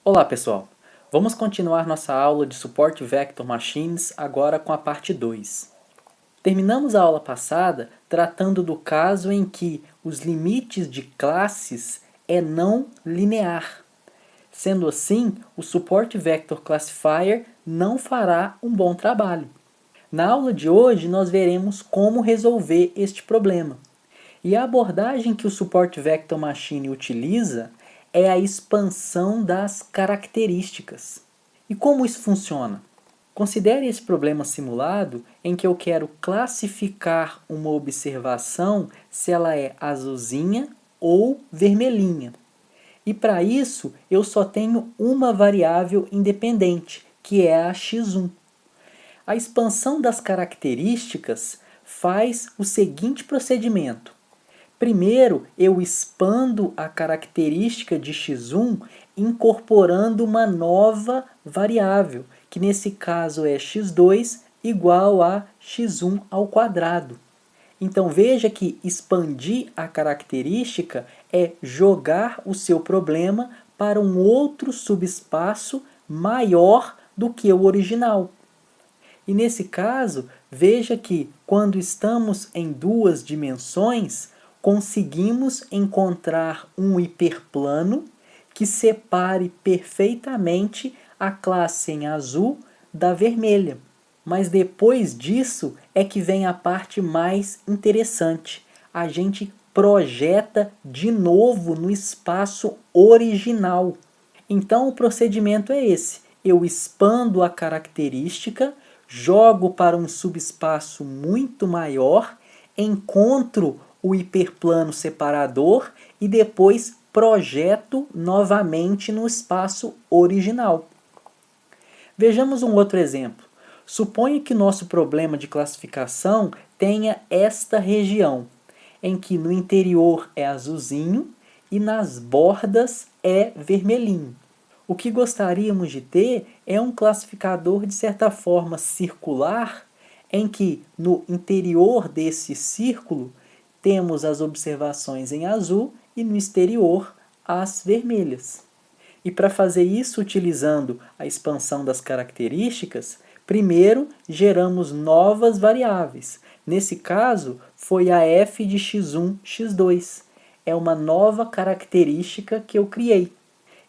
Olá pessoal, vamos continuar nossa aula de Support Vector Machines agora com a parte 2. Terminamos a aula passada tratando do caso em que os limites de classes é não linear. Sendo assim, o Support Vector Classifier não fará um bom trabalho. Na aula de hoje nós veremos como resolver este problema. E a abordagem que o Support Vector Machine utiliza é a expansão das características. E como isso funciona? Considere esse problema simulado em que eu quero classificar uma observação se ela é azulzinha ou vermelhinha. E para isso eu só tenho uma variável independente, que é a x1. A expansão das características faz o seguinte procedimento. Primeiro, eu expando a característica de x1 incorporando uma nova variável, que nesse caso é x2 igual a x1 ao quadrado. Então veja que expandir a característica é jogar o seu problema para um outro subespaço maior do que o original. E nesse caso, veja que quando estamos em duas dimensões, conseguimos encontrar um hiperplano que separe perfeitamente a classe em azul da vermelha. Mas depois disso é que vem a parte mais interessante. A gente projeta de novo no espaço original. Então o procedimento é esse. Eu expando a característica, jogo para um subespaço muito maior, encontro o hiperplano separador e depois projeto novamente no espaço original. Vejamos um outro exemplo. Suponha que nosso problema de classificação tenha esta região, em que no interior é azulzinho e nas bordas é vermelhinho. O que gostaríamos de ter é um classificador de certa forma circular, em que no interior desse círculo temos as observações em azul e no exterior as vermelhas. E para fazer isso utilizando a expansão das características, primeiro geramos novas variáveis. Nesse caso, foi a f de x1, x2. É uma nova característica que eu criei.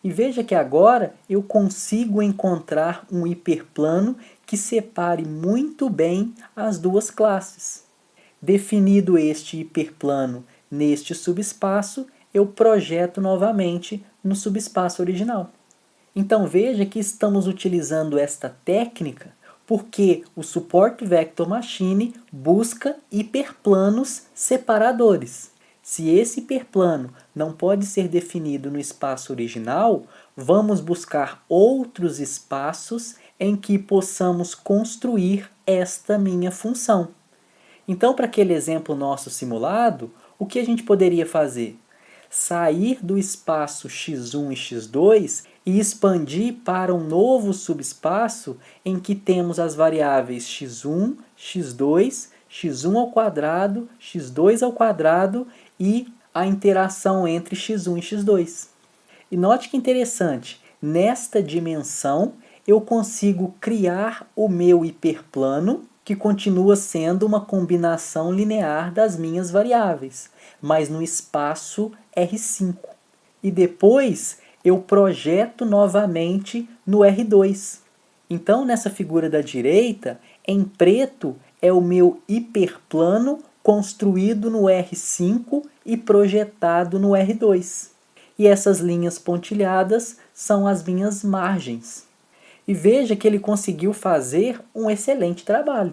E veja que agora eu consigo encontrar um hiperplano que separe muito bem as duas classes. Definido este hiperplano neste subespaço, eu projeto novamente no subespaço original. Então veja que estamos utilizando esta técnica porque o Support Vector Machine busca hiperplanos separadores. Se esse hiperplano não pode ser definido no espaço original, vamos buscar outros espaços em que possamos construir esta minha função. Então, para aquele exemplo nosso simulado, o que a gente poderia fazer? Sair do espaço x1 e x2 e expandir para um novo subespaço em que temos as variáveis x1, x2, x1 ao quadrado, x2 ao quadrado e a interação entre x1 e x2. E note que interessante, nesta dimensão eu consigo criar o meu hiperplano, que continua sendo uma combinação linear das minhas variáveis, mas no espaço R5. E depois eu projeto novamente no R2. Então, nessa figura da direita, em preto é o meu hiperplano construído no R5 e projetado no R2. E essas linhas pontilhadas são as minhas margens. E veja que ele conseguiu fazer um excelente trabalho.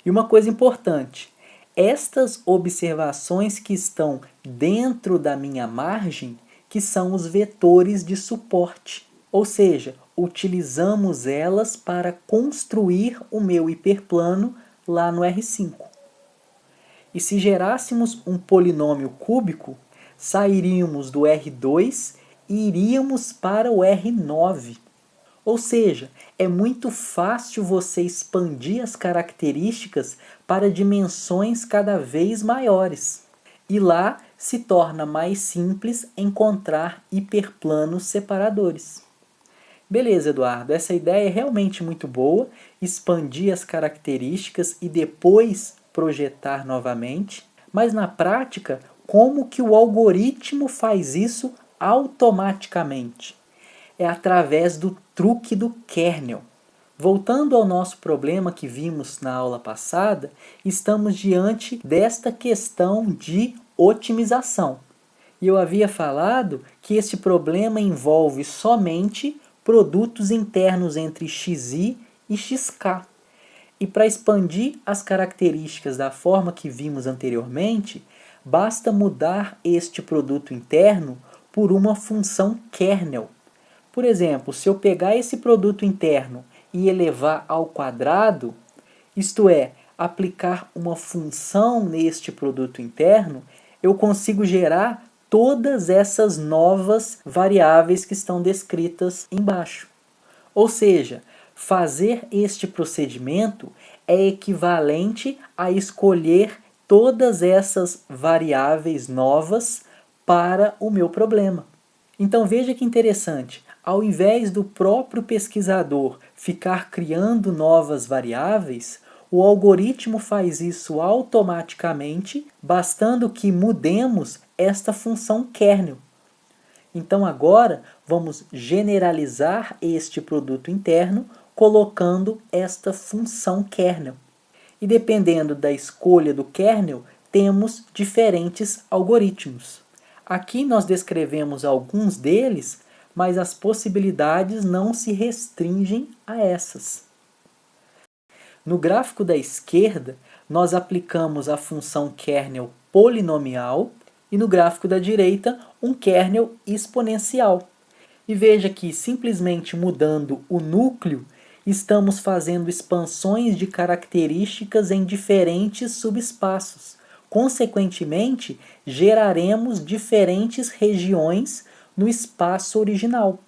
E uma coisa importante, estas observações que estão dentro da minha margem, que são os vetores de suporte. Ou seja, utilizamos elas para construir o meu hiperplano lá no R5. E se gerássemos um polinômio cúbico, sairíamos do R2 e iríamos para o R9. Ou seja, é muito fácil você expandir as características para dimensões cada vez maiores. E lá se torna mais simples encontrar hiperplanos separadores. Beleza, Eduardo, essa ideia é realmente muito boa, expandir as características e depois projetar novamente, mas na prática, como que o algoritmo faz isso automaticamente? É através do truque do kernel. Voltando ao nosso problema que vimos na aula passada, estamos diante desta questão de otimização. E eu havia falado que esse problema envolve somente produtos internos entre xi e xk. E para expandir as características da forma que vimos anteriormente, basta mudar este produto interno por uma função kernel. Por exemplo, se eu pegar esse produto interno e elevar ao quadrado, isto é, aplicar uma função neste produto interno, eu consigo gerar todas essas novas variáveis que estão descritas embaixo. Ou seja, fazer este procedimento é equivalente a escolher todas essas variáveis novas para o meu problema. Então veja que interessante, ao invés do próprio pesquisador ficar criando novas variáveis, o algoritmo faz isso automaticamente, bastando que mudemos esta função kernel. Então agora vamos generalizar este produto interno colocando esta função kernel. E dependendo da escolha do kernel, temos diferentes algoritmos. Aqui nós descrevemos alguns deles, mas as possibilidades não se restringem a essas. No gráfico da esquerda, nós aplicamos a função kernel polinomial e no gráfico da direita, um kernel exponencial. E veja que simplesmente mudando o núcleo, estamos fazendo expansões de características em diferentes subespaços. Consequentemente, geraremos diferentes regiões no espaço original.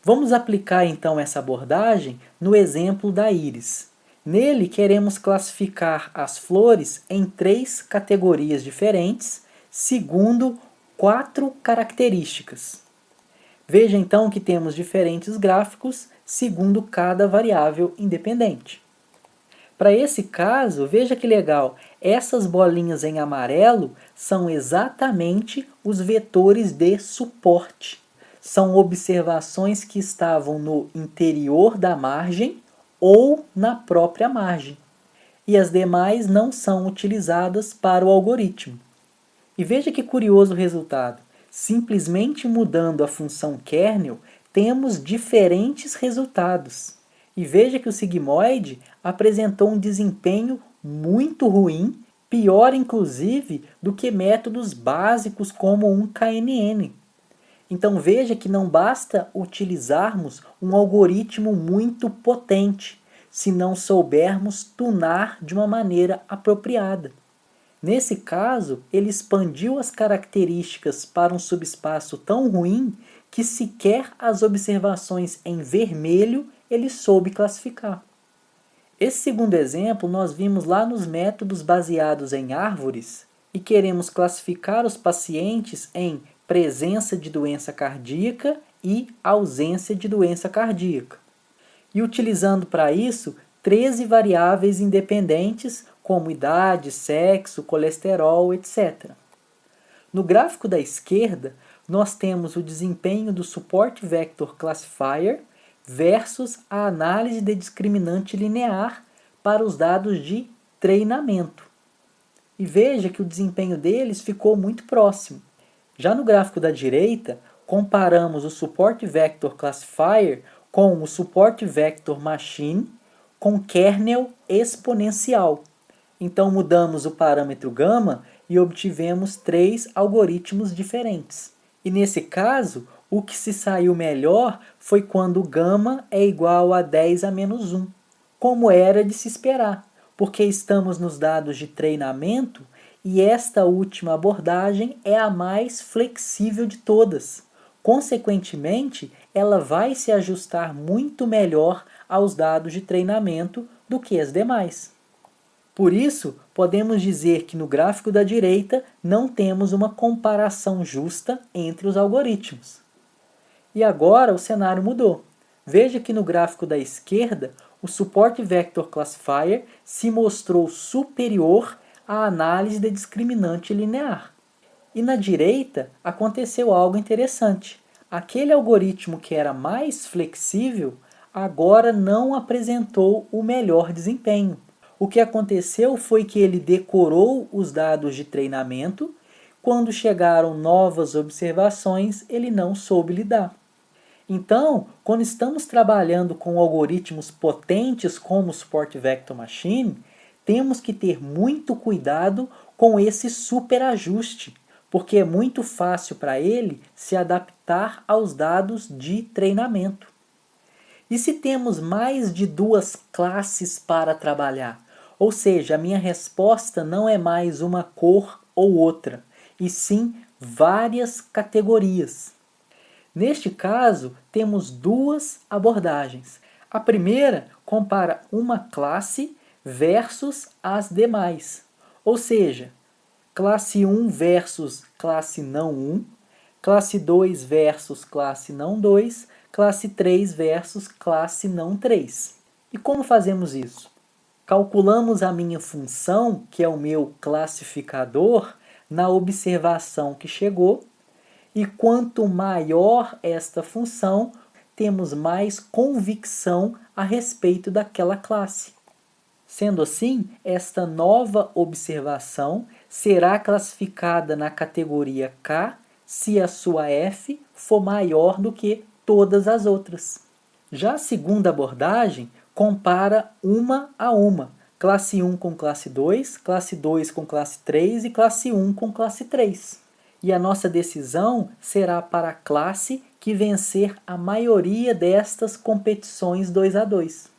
Vamos aplicar então essa abordagem no exemplo da íris. Nele, queremos classificar as flores em 3 categorias diferentes, segundo 4 características. Veja então que temos diferentes gráficos segundo cada variável independente. Para esse caso, veja que legal, essas bolinhas em amarelo são exatamente os vetores de suporte. São observações que estavam no interior da margem ou na própria margem. E as demais não são utilizadas para o algoritmo. E veja que curioso o resultado. Simplesmente mudando a função kernel, temos diferentes resultados. E veja que o sigmoide apresentou um desempenho muito ruim, pior inclusive do que métodos básicos como um KNN. Então veja que não basta utilizarmos um algoritmo muito potente, se não soubermos tunar de uma maneira apropriada. Nesse caso, ele expandiu as características para um subespaço tão ruim que sequer as observações em vermelho ele soube classificar. Esse segundo exemplo nós vimos lá nos métodos baseados em árvores e queremos classificar os pacientes em presença de doença cardíaca e ausência de doença cardíaca. E utilizando para isso 13 variáveis independentes como idade, sexo, colesterol, etc. No gráfico da esquerda, nós temos o desempenho do Support Vector Classifier versus a análise de discriminante linear para os dados de treinamento. E veja que o desempenho deles ficou muito próximo. Já no gráfico da direita, comparamos o Support Vector Classifier com o Support Vector Machine com kernel exponencial. Então mudamos o parâmetro gama e obtivemos 3 algoritmos diferentes. E nesse caso, o que se saiu melhor foi quando gama é igual a 10 a menos 1, como era de se esperar, porque estamos nos dados de treinamento e esta última abordagem é a mais flexível de todas. Consequentemente, ela vai se ajustar muito melhor aos dados de treinamento do que as demais. Por isso, podemos dizer que no gráfico da direita não temos uma comparação justa entre os algoritmos. E agora o cenário mudou. Veja que no gráfico da esquerda, o Support Vector Classifier se mostrou superior à análise de discriminante linear. E na direita, aconteceu algo interessante. Aquele algoritmo que era mais flexível, agora não apresentou o melhor desempenho. O que aconteceu foi que ele decorou os dados de treinamento, quando chegaram novas observações, ele não soube lidar. Então, quando estamos trabalhando com algoritmos potentes como o Support Vector Machine, temos que ter muito cuidado com esse superajuste, porque é muito fácil para ele se adaptar aos dados de treinamento. E se temos mais de duas classes para trabalhar? Ou seja, a minha resposta não é mais uma cor ou outra, e sim várias categorias. Neste caso, temos duas abordagens. A primeira compara uma classe versus as demais, ou seja, classe 1 versus classe não 1, classe 2 versus classe não 2, classe 3 versus classe não 3. E como fazemos isso? Calculamos a minha função, que é o meu classificador, na observação que chegou, e quanto maior esta função, temos mais convicção a respeito daquela classe. Sendo assim, esta nova observação será classificada na categoria K se a sua f for maior do que todas as outras. Já a segunda abordagem compara uma a uma, classe 1 com classe 2, classe 2 com classe 3 e classe 1 com classe 3. E a nossa decisão será para a classe que vencer a maioria destas competições 2 a 2.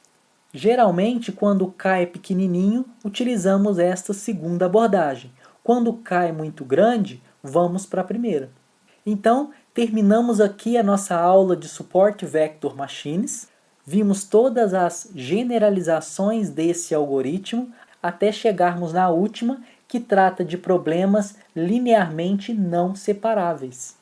Geralmente, quando o K é pequenininho, utilizamos esta segunda abordagem. Quando o K é muito grande, vamos para a primeira. Então, terminamos aqui a nossa aula de Support Vector Machines. Vimos todas as generalizações desse algoritmo até chegarmos na última, que trata de problemas linearmente não separáveis.